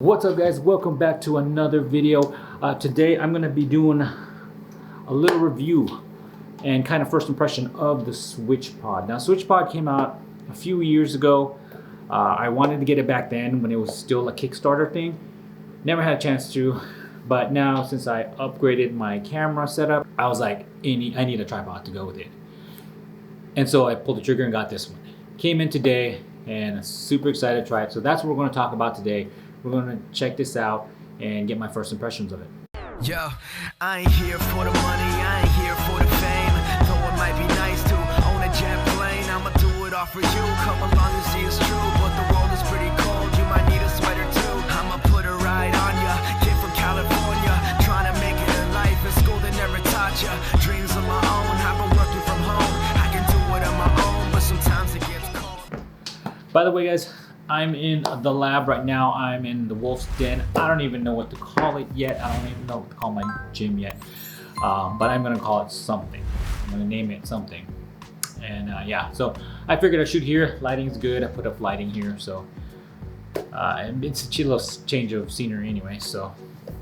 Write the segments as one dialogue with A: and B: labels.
A: What's up guys, welcome back to another video. Today I'm going to be doing a little review and kind of first impression of the SwitchPod. Now SwitchPod came out a few years ago. I wanted to get it back then when it was still a Kickstarter thing. Never had a chance to, but now since I upgraded my camera setup, I was like, I need a tripod to go with it. And so I pulled the trigger and got this one. Came in today and super excited to try it. So that's what we're going to talk about today. We're gonna check this out and get my first impressions of it.
B: Yo, I ain't here for the money, I ain't here for the fame. Though it might be nice to own a jet plane, I'ma do it all for you. Come along and see it's true, but the world is pretty cold. You might need a sweater too. I'ma put a ride on ya. Kid from California, trying to make it in life. In school they never taught ya. Dreams of my own, I've been working from home. I can do it on my own, but sometimes it gets cold.
A: By the way, guys, I'm in the lab right now. I'm in the Wolf's Den. I don't even know what to call it yet. I don't even know what to call my gym yet. But I'm gonna call it something. I'm gonna name it something. And yeah, so I figured I'd shoot here. Lighting's good. I put up lighting here, so and it's a chill change of scenery anyway. So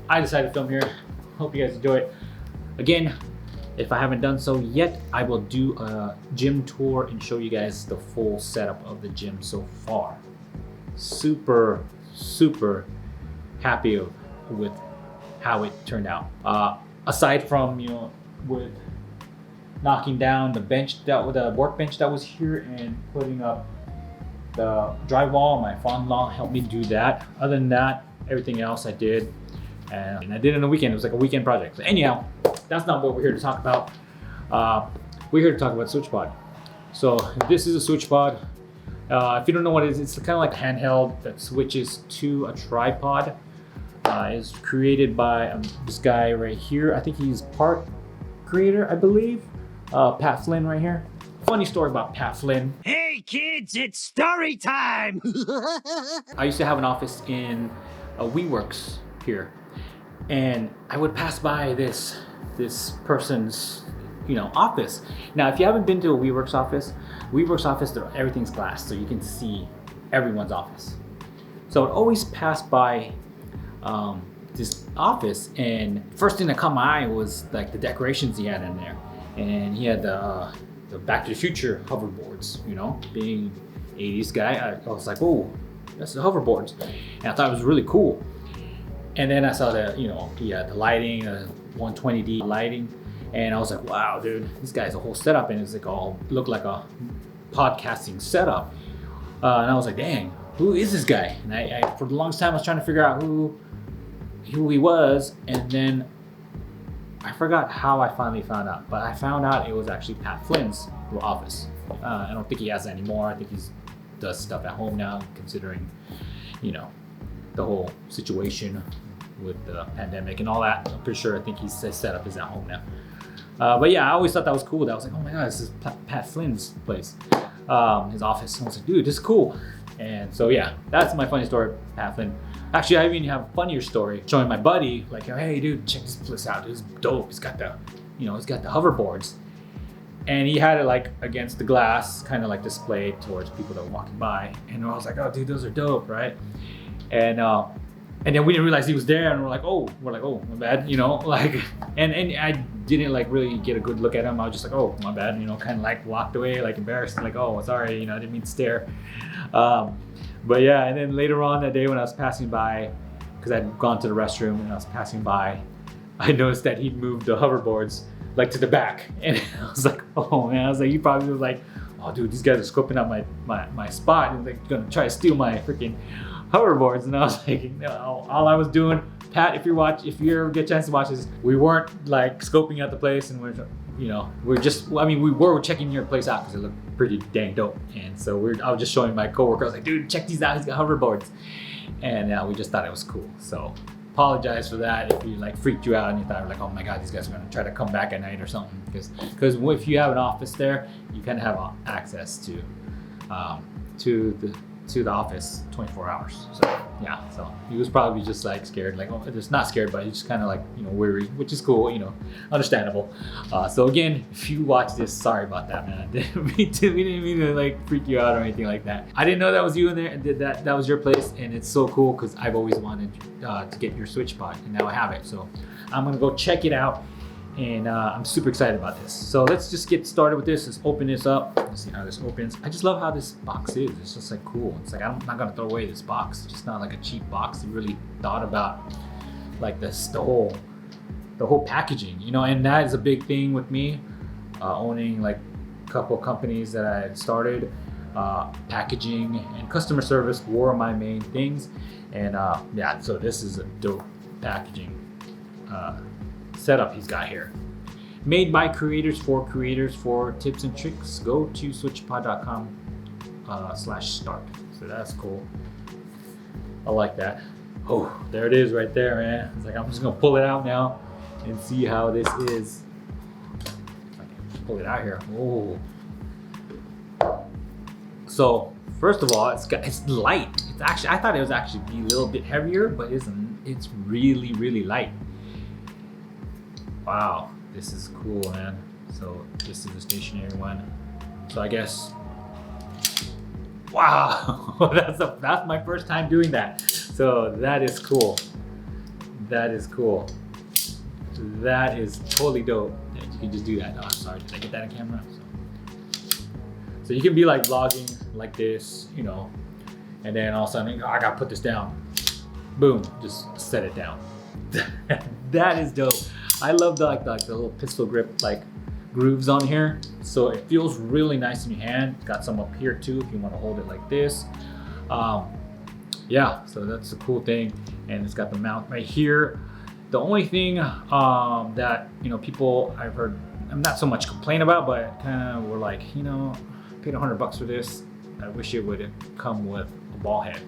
A: I decided to film here. Hope you guys enjoy it. Again, if I haven't done so yet, I will do a gym tour and show you guys the full setup of the gym so far. Super happy with how it turned out. Aside from, you know, with knocking down the bench, the workbench that was here and putting up the drywall, my father-in-law helped me do that. Other than that, everything else I did, and I did it in a weekend. It was like a weekend project. So anyhow, that's not what we're here to talk about. We're here to talk about SwitchPod. So this is a SwitchPod. If you don't know what it is, it's kind of like a handheld that switches to a tripod. It's created by this guy right here. I think he's part creator, I believe. Pat Flynn right here. Funny story about Pat Flynn.
C: Hey kids, it's story time!
A: I used to have an office in WeWorks here, and I would pass by this person's, you know, office. Now, if you haven't been to a WeWorks office, everything's glass, so you can see everyone's office. So I'd always pass by this office, and first thing that caught my eye was like the decorations he had in there, and he had the Back to the Future hoverboards. You know, being 80s guy, I was like, oh, that's the hoverboards, and I thought it was really cool. And then I saw that, you know, he had the lighting, 120D lighting. And I was like, wow, dude, this guy's a whole setup, and it's like all looked like a podcasting setup. And I was like, dang, who is this guy? And I for the longest time I was trying to figure out who he was, and then I forgot how I finally found out. But I found out it was actually Pat Flynn's office. I don't think he has that anymore. I think he does stuff at home now, considering, you know, the whole situation with the pandemic and all that. I'm pretty sure I think his setup is at home now. But yeah, I always thought that was cool. I was like, oh my God, this is Pat Flynn's place, his office. And I was like, dude, this is cool. And so yeah, that's my funny story, Pat Flynn. Actually, I even have a funnier story showing my buddy, like, hey dude, check this place out. It's dope. It's got the, you know, it's got the hoverboards. And he had it like against the glass, kind of like displayed towards people that were walking by. And I was like, oh dude, those are dope, right? And then we didn't realize he was there, and we're like, oh, my bad, you know, like, and I didn't like really get a good look at him. I was just like, oh, my bad, you know, kind of like walked away, like embarrassed, like, oh, sorry, you know, I didn't mean to stare. But yeah, and then later on that day when I was passing by, because I'd gone to the restroom and I was passing by, I noticed that he'd moved the hoverboards like to the back, and I was like, oh man, I was like, he probably was like, oh dude, these guys are scoping out my spot and like gonna try to steal my freaking hoverboards. And I was like, no, all I was doing, Pat, if you ever get a chance to watch this, we weren't like scoping out the place, and we were checking your place out because it looked pretty dang dope. And so I was just showing my coworker, I was like, dude, check these out, he's got hoverboards. And we just thought it was cool. So apologize for that if you like freaked you out and you thought like, oh my God, these guys are gonna try to come back at night or something. Because if you have an office there, you kind of have access to to the office 24 hours. So yeah, so he was probably just like scared, like, oh, just not scared, but he's just kind of like, you know, weary, which is cool, you know, understandable. So again, if you watch this, sorry about that, man. we didn't mean to like freak you out or anything like that. I didn't know that was you in there, and that was your place, and it's so cool because I've always wanted to get your SwitchPod, and now I have it. So I'm gonna go check it out. And I'm super excited about this. So let's just get started with this. Let's open this up. Let's see how this opens. I just love how this box is. It's just like cool. It's like I'm not gonna throw away this box. It's just not like a cheap box. They really thought about like this, the whole packaging, you know. And that is a big thing with me, owning like a couple companies that I had started. Packaging and customer service were my main things. And yeah, so this is a dope packaging setup he's got here. Made by creators for tips and tricks. Go to switchpod.com/start. So that's cool. I like that. Oh, there it is right there, man. It's like I'm just gonna pull it out now and see how this is. I can pull it out here. Oh. So first of all, it's light. It's actually, I thought it was actually be a little bit heavier, but it's really, really light. Wow, this is cool, man. So this is the stationary one. So I guess, wow, that's my first time doing that. So that is cool. That is cool. That is totally dope. Yeah, you can just do that. Oh, I'm sorry, did I get that on camera? So you can be like vlogging like this, you know, and then all of a sudden, I gotta put this down. Boom, just set it down. That is dope. I love the little pistol grip like grooves on here, so it feels really nice in your hand. Got some up here too if you want to hold it like this. Yeah, so that's a cool thing, and it's got the mount right here. The only thing that, you know, people I've heard, I'm not so much complain about, but kind of were like, you know, I paid $100 for this. I wish it would come with a ball head,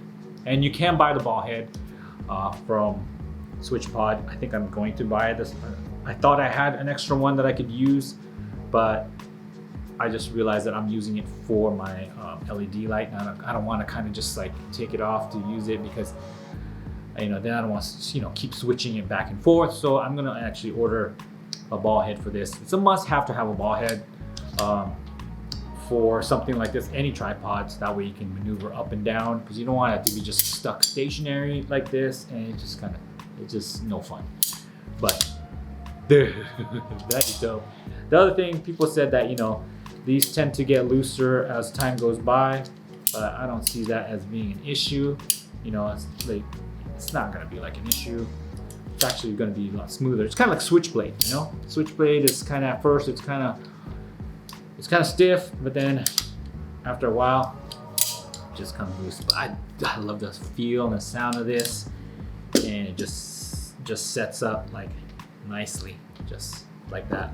A: and you can buy the ball head from SwitchPod. I think I'm going to buy this. I thought I had an extra one that I could use, but I just realized that I'm using it for my LED light. And I don't want to kind of just like take it off to use it, because, you know, then I don't want to, you know, keep switching it back and forth. So I'm gonna actually order a ball head for this. It's a must-have to have a ball head for something like this. Any tripods, that way you can maneuver up and down, because you don't want it to be just stuck stationary like this, and it's just no fun. But that is dope. The other thing, people said that, you know, these tend to get looser as time goes by, but I don't see that as being an issue. You know, it's not gonna be like an issue. It's actually gonna be a lot smoother. It's kind of like Switchblade, you know? Switchblade is kind of, at first it's kind of stiff, but then after a while, it just comes loose. But I love the feel and the sound of this, and it just sets up like nicely, just like that.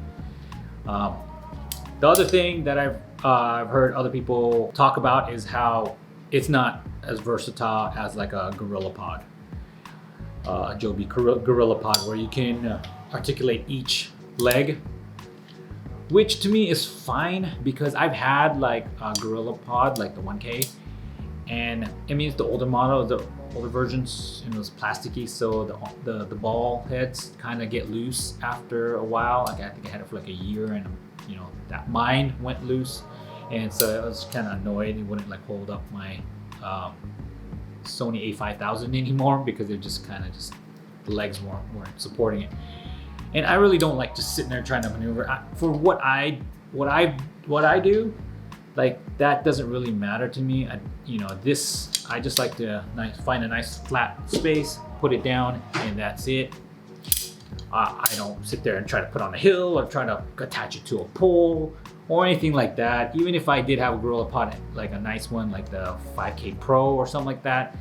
A: The other thing that I've heard other people talk about is how it's not as versatile as like a GorillaPod, Adobe GorillaPod, where you can articulate each leg, which to me is fine, because I've had like a GorillaPod, like the 1K, and I mean it's the older model, the older versions, and it was plasticky, so the ball heads kind of get loose after a while. Like I think I had it for like a year, and you know, that mine went loose, and so I was kind of annoyed. It wouldn't like hold up my Sony a5000 anymore, because it just kind of the legs weren't supporting it. And I really don't like just sitting there trying to maneuver. For what I do, like that doesn't really matter to me. You know, this, I just like to find a nice flat space, put it down, and that's it. I don't sit there and try to put on a hill or try to attach it to a pole or anything like that. Even if I did have a GorillaPod, like a nice one, like the 5K Pro or something like that,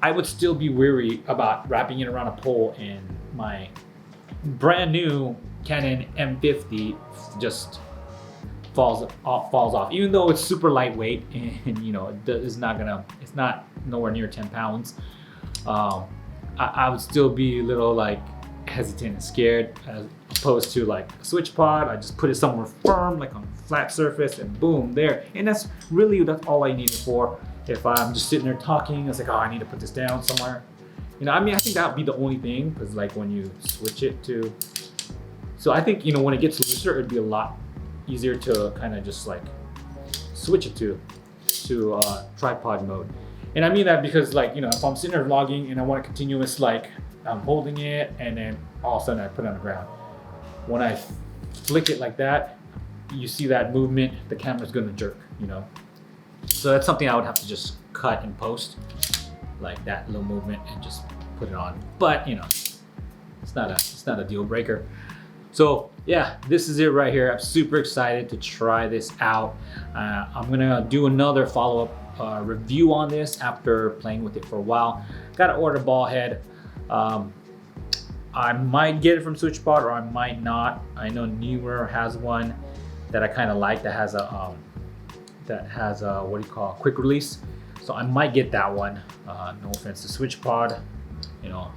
A: I would still be weary about wrapping it around a pole, and my brand new Canon M50 just falls off, even though it's super lightweight, and you know, it's not nowhere near 10 pounds. I would still be a little like hesitant and scared, as opposed to like a SwitchPod. I just put it somewhere firm, like on a flat surface, and boom, there. And that's all I need it for. If I'm just sitting there talking, it's like, oh, I need to put this down somewhere. You know, I mean, I think that would be the only thing, because like when you switch it to, so I think, you know, when it gets looser, it'd be a lot easier to kind of just like switch it to tripod mode. And I mean that because, like, you know, if I'm sitting there vlogging and I want a continuous, like, I'm holding it and then all of a sudden I put it on the ground. When I flick it like that, you see that movement, the camera's gonna jerk, you know. So that's something I would have to just cut and post, like that little movement, and just put it on. But you know, it's not a deal breaker. So yeah, this is it right here. I'm super excited to try this out. I'm gonna do another follow-up review on this after playing with it for a while. Gotta order a ball head. I might get it from SwitchPod or I might not. I know Newer has one that I kind of like that has a what do you call, quick release. So I might get that one. No offense to SwitchPod, you know,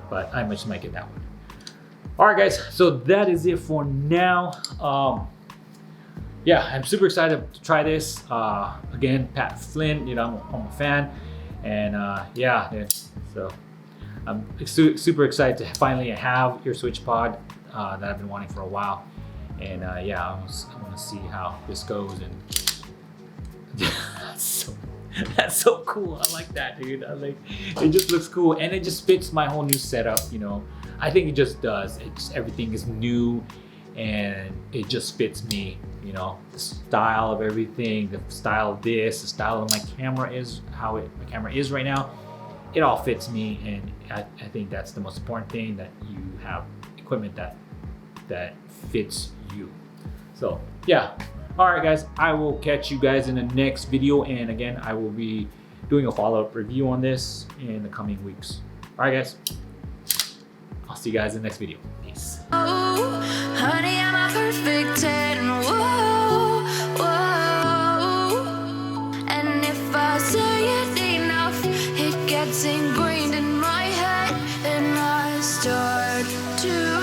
A: but I just might get that one. All right, guys. So that is it for now. Yeah, I'm super excited to try this. Again, Pat Flynn, you know, I'm a fan, and yeah, so I'm super excited to finally have your SwitchPod that I've been wanting for a while. And yeah, I want to see how this goes. And that's so cool. I like that, dude. I like, it just looks cool, and it just fits my whole new setup. You know, I think it just does. Everything is new, and it just fits me. You know, the style of everything, the style of this, the style of my camera is how my camera is right now. It all fits me, and I think that's the most important thing, that you have equipment that fits you. So yeah. All right, guys, I will catch you guys in the next video. And again, I will be doing a follow-up review on this in the coming weeks. All right, guys, I'll see you guys in the next video. Peace.
D: Oh, honey, I'm a perfect 10. Whoa, whoa. And if I say it enough, it gets ingrained in my head, and I start to